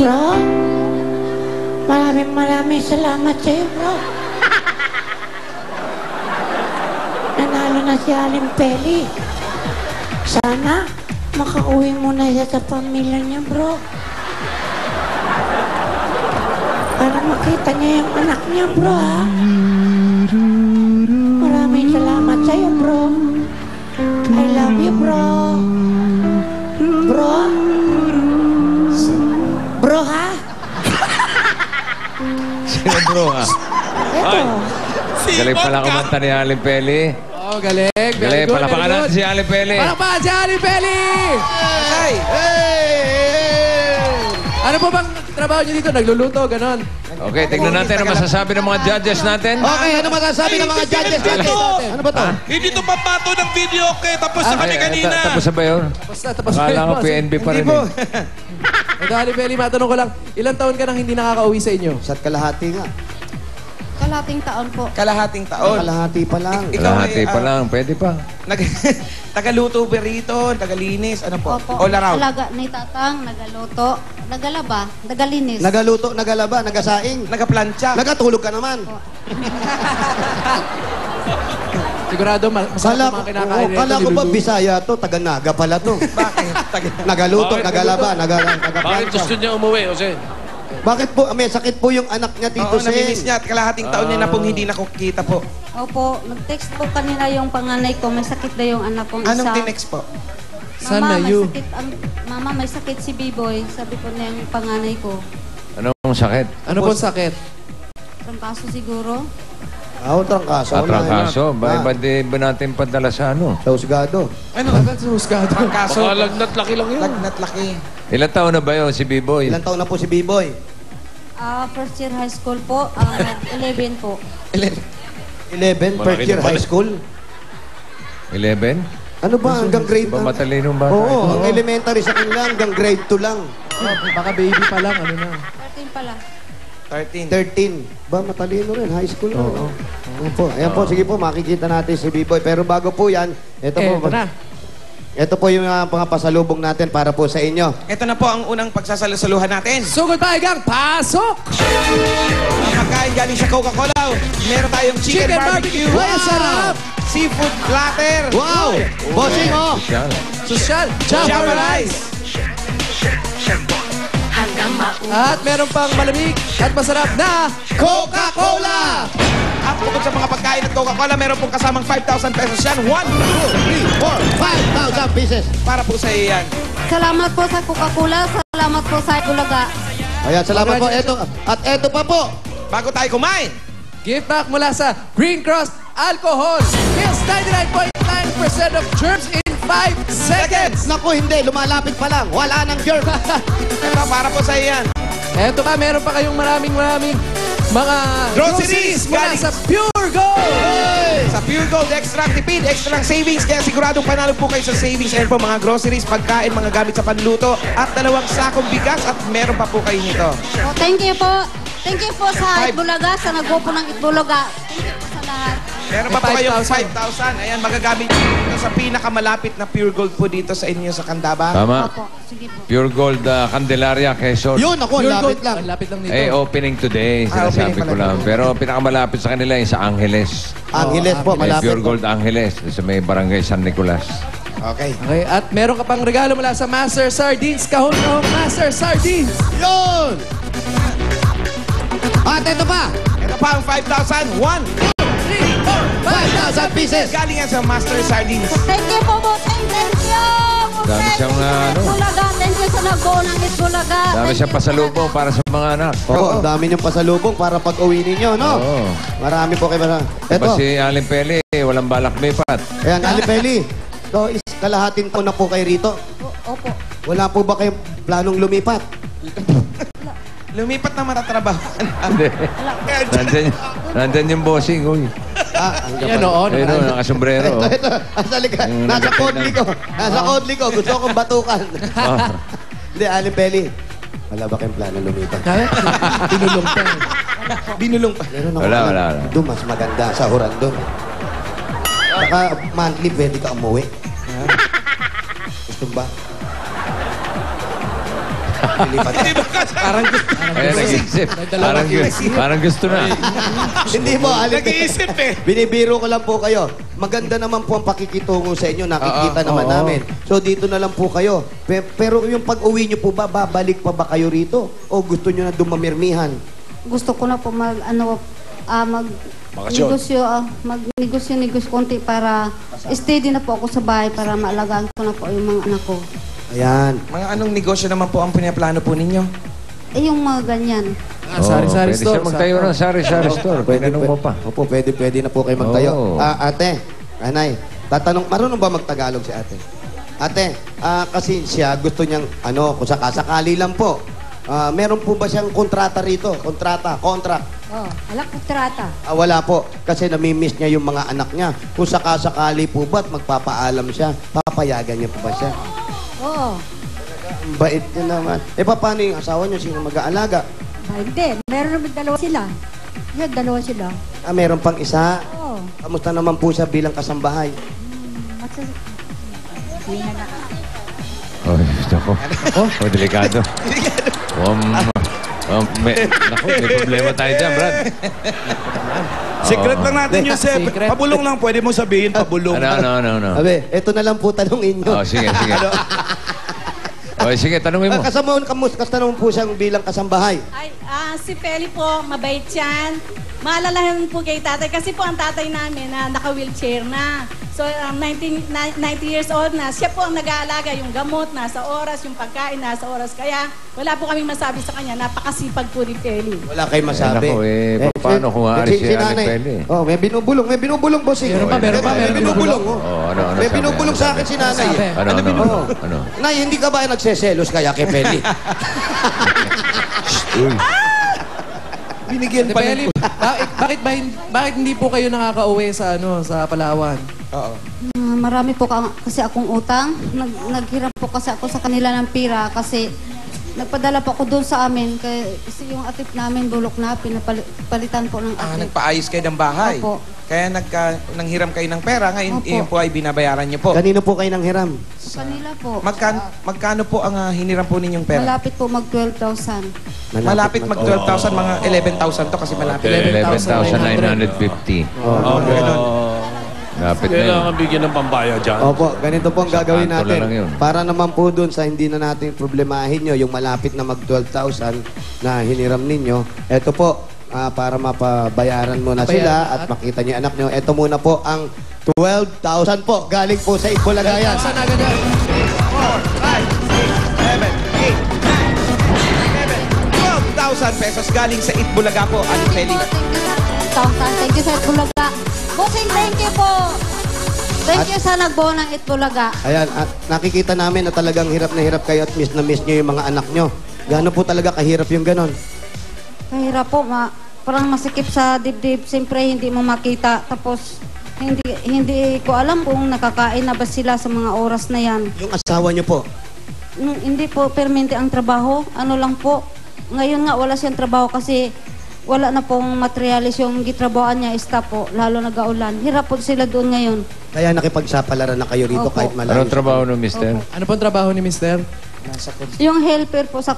Bro, maraming salamat sa'yo, bro. Nanalo na si Aling Peli. Sana makauwi muna siya sa pamilya niya, bro. Para makita niya yung anak niya, bro, ha? Maraming salamat sa'yo, bro. I love you, bro. Bro? Bro, ha? Sino bro, ha? Ito. Galing pala kumanta ni Aling Peli. Oh, galing. Galing, palapakan natin si Aling Peli. Palapakan si Aling Peli! Hey! Ano po bang trabaho niyo dito? Nagluluto, ganon. Okay, tignan natin ang masasabi ng mga judges natin. Okay, ano masasabi ng mga judges natin? Ano ba to? Hindi to papato ng video, okay? Tapos sa kami kanina. Tapos na ba yun? Tapos na. Akala ko PNB pa rin. Ito, Aling Peli, matanong ko lang, ilang taon ka nang hindi nakakauwi sa inyo? Isa't kalahati nga. Kalating taon po. Kalahating taon. Kalahati pa lang. Kalahati pa lang, pwede pa. Tagaluto ba rito? Tagalinis? Ano po? Opo. All around? Talaga, ni tatang, nagaluto, nagalaba, nagalinis. Nagaluto, nagalaba, nagasaing. Nagaplantsa? Nagatulog ka naman. Sigurado, masarap mga kinakain nito. Kala ko ba Bisaya to? Taga-Naga pala to. Bakit? Nagaluto, nagalaba, nagaplantsa. Bakit gusto niya umuwi, Jose? Bakit po? May sakit po yung anak niya, Tito Oo, Sen. namimiss niya at kalahating taon niya na pong hindi nakukita po. Opo, nag-text po kanina yung panganay ko, may sakit na yung anak kong isa. Anong tinext po? Sana Mama, you. Mama, may sakit si B-Boy. Sabi ko na yung panganay ko. Anong sakit? Ano pong sakit? Trangkaso siguro. Trangkaso. Trangkaso. Ba di ba natin padala sa ano? Sa husgado. Ano? Trangkaso. Baka lagnat laki lang yun. Lagnat laki. Ilan taon na ba yun si B-Boy? Ilang taon na po si B-Boy? First year high school po, 11 po. 11, first year high school. 11? Ano ba? Hanggang grade Ba matalinong bata? Oo, ang elementary sa kanila hanggang grade 2 lang. Baka baby pa lang, ano na. 13 pala. 13. 13. Ba, matalino rin. High school na. Oo. Po. Ayan po, sige po, makikita natin si B-Boy. Pero bago po yan, ito po. na. Ito po yung mga pasalubong natin para po sa inyo. Ito na po ang unang pagsasalusaluhan natin. Sugod tayo gang, pasok! Ang pagkain galing sa Coca-Cola. Meron tayong chicken barbecue. Ay, sarap! Seafood platter. Wow! Bossing, oh! Sosyal, Java Java rice. At meron pang malamig at masarap na Coca-Cola! At bukod sa mga pagkain at Coca-Cola, meron pong kasamang 5,000 pesos yan. 1, 2, 3, 5,000 pieces. para po sa iyo yan. Salamat po sa Coca-Cola, salamat po sa Bulaga. Ayan, salamat po. Ito, at ito pa po. Bago tayo kumain, gift pack mula sa Green Cross Alcohol. Kills 99.9% of germs in 5 seconds. Naku, hindi. Lumalapit pa lang. Wala nang germ. ito para po sa iyo yan. Eto pa, meron pa kayong maraming mga Groceries mula galing sa Pure Gold. Sa Pure Gold, extra tipid, extra savings. Kaya siguradong panalo po kayo sa savings. Ayan po, mga groceries, pagkain, mga gamit sa panluto, at 2 sakong bigas, at meron pa po kayo nito. Oh, thank you po. Thank you po sa Itbulaga, sa nagpo ng Itbulaga. Thank you po sa lahat. Meron pa po kayong 5,000. Ayan, magagamit nyo sa pinakamalapit na Pure Gold po dito sa inyo sa Candaba. Tama. Opo, sige po. Pure Gold Candelaria, Quezon. Yun, ako, Pure lapit Gold. lang. Ang lapit lang nito. Eh, opening today, sinasabi opening ko pala. lang. Pero pinakamalapit sa kanila yung sa Angeles. Angeles po, May malapit. Pure Gold Angeles, sa may barangay San Nicolas. Okay. Okay, at meron ka pang regalo mula sa Master Sardines. Kahon-kahon Master Sardines. Yun! At ito pa. Ito pa ang 5,000. 1. 5,000 pieces. Galing yan sa Master Sardines. Thank you po, Bossing. Thank you. Dami siyang, ano? Itbulaga. Thank you sa nagpo ng Itbulaga. Dami Thank siyang you, pasalubong Itbulaga. para sa mga anak. Oo, ang dami niyong pasalubong para pag-uwi ninyo, no? Oo. Marami po kayo. Pa Ito. si Aling Peli, walang balak lipat. Ayan, Alipeli. So, kalahating taon na po kayo rito. Opo. Wala po ba kayong planong lumipat? Lumipat na matatrabaho. Hindi. Nandyan yung bossing, uy. Ang Yan oo. Ayun o, nakasombrero. Ito. Nasa kodli ko. Nasa kodli ko. Gusto kong batukan. Hindi, Alipeli. Wala ba kayong plano lumipat? Tinulong pa. Binulong pa. Meron ako Wala. doon, mas maganda. Sahuran doon. Saka monthly, pwede ka umuwi. Gusto ba? Lilipat. Parang Kaya nag-iisip. Parang gusto na. Hindi po, Aling Peli. Nag-iisip eh. Binibiro ko lang po kayo. Maganda naman po ang pakikitungo sa inyo. Nakikita naman namin. So dito na lang po kayo. Pero yung pag-uwi nyo po ba, babalik pa ba kayo rito? O gusto nyo na dumamirmihan? Gusto ko na po magnegosyo konti para steady na po ako sa bahay para maalagaan ko na po yung mga anak ko. Ayan. Mga anong negosyo naman po ang pinaplano po ninyo? Eh, yung mga ganyan. Sari-sari Pwede store. siya magtayo ng sari-sari store. Pinanong mo pa. Opo, pwede na po kayo magtayo. Oo. Ate, anay, marunong ba magtagalog si ate? Ate, kasi siya gusto niyang, kung sakasakali lang po, meron po ba siyang kontrata rito? Contract? Oh, alak kontrata. Wala po, kasi namimiss niya yung mga anak niya. Kung sakasakali po ba at magpapaalam siya, papayagan niya po ba siya? Oo. Ang bait niya naman. Paano yung asawa niyo? Sino mag-aalaga? Hindi, meron naman dalawa sila. Yan, dalawa sila. Meron pang isa. Oo. Kamusta naman po siya bilang kasambahay? Oh, ako. Oh, delikado. May problema tayo dyan, Brad. Secret lang natin yung Seb. Secret. Pabulong lang. Pwede mo sabihin, pabulong. No. Abe, eto na lang po tanongin niyo. Oh, sige. Oh, sige, tanungin mo. Kamusta naman po siyang bilang kasambahay? Ay, si Peli po, mabait yan. Maalalahan po kay tatay kasi po ang tatay namin na naka-wheelchair na. So, 90 years old na. Siya po ang nag-aalaga, yung gamot, nasa oras, yung pagkain, nasa oras. Kaya wala po kaming masabi sa kanya. Napakasipag po ni Peli. Wala kayong masabi. Paano kung aaris si Aling Peli? Oh, may binubulong, bossing. Meron pa. May binubulong. Ano May binubulong sa akin si nanay. Ano? Nay, hindi ka ba nagseselos kaya kay Peli? Uy. Binigyan pa Peli, ng... bakit hindi po kayo nakaka-uwi sa Palawan? Oo. Marami po kasi akong utang. Naghiram po kasi ako sa kanila ng pira kasi nagpadala po ako doon sa amin. Kasi yung atip namin bulok na, pinapalitan po ng atip. Nagpaayos kayo ng bahay. Opo. Kaya nanghiram kayo ng pera. Ngayon, Opo. iyon po ay binabayaran niyo po. Kanino po kayo nang hiram? Sa kanila po. Magkano po ang hiniram po ninyong pera? Malapit po mag 12,000. Malapit mag 12,000, mga 11,000 to kasi malapit. 11,950. Ganun. Lapit na yun. Kailangan bigyan ng pambaya dyan. Opo, ganito po ang gagawin kanto na lang natin. yun. Para naman po dun sa hindi na natin problemahin nyo, yung malapit na mag 12,000 na hiniram ninyo, eto po, para mapabayaran mo na sila at makita niyo anak nyo. Eto muna po ang 12,000 po. Galing po sa Itbulagayan. Saan agad yan? 12,000 pesos galing sa Itbulaga po, Aling Peli. Thank you sa Itbulaga. Bossing, thank you po. Thank you sa nagbuo ng Itbulaga. Ayan, at nakikita namin na talagang hirap na hirap kayo at miss na miss nyo yung mga anak nyo. Gaano po talaga kahirap yung ganon? Kahirap po, parang masikip sa dibdib. Siyempre, hindi mo makita. Tapos, hindi ko alam kung nakakain na ba sila sa mga oras na yan. Yung asawa nyo po? Hindi po permanente ang trabaho. Ano lang po. Ngayon nga, wala siyang trabaho kasi wala na pong materialis yung gitrabahoan niya, stop po, lalo nag-aulan. Hirap po sila doon ngayon. Kaya nakipagsapalaran na kayo rito Opo. kahit malayo. Anong trabaho no, mister? Ano pong trabaho ni Mister? Yung helper po sa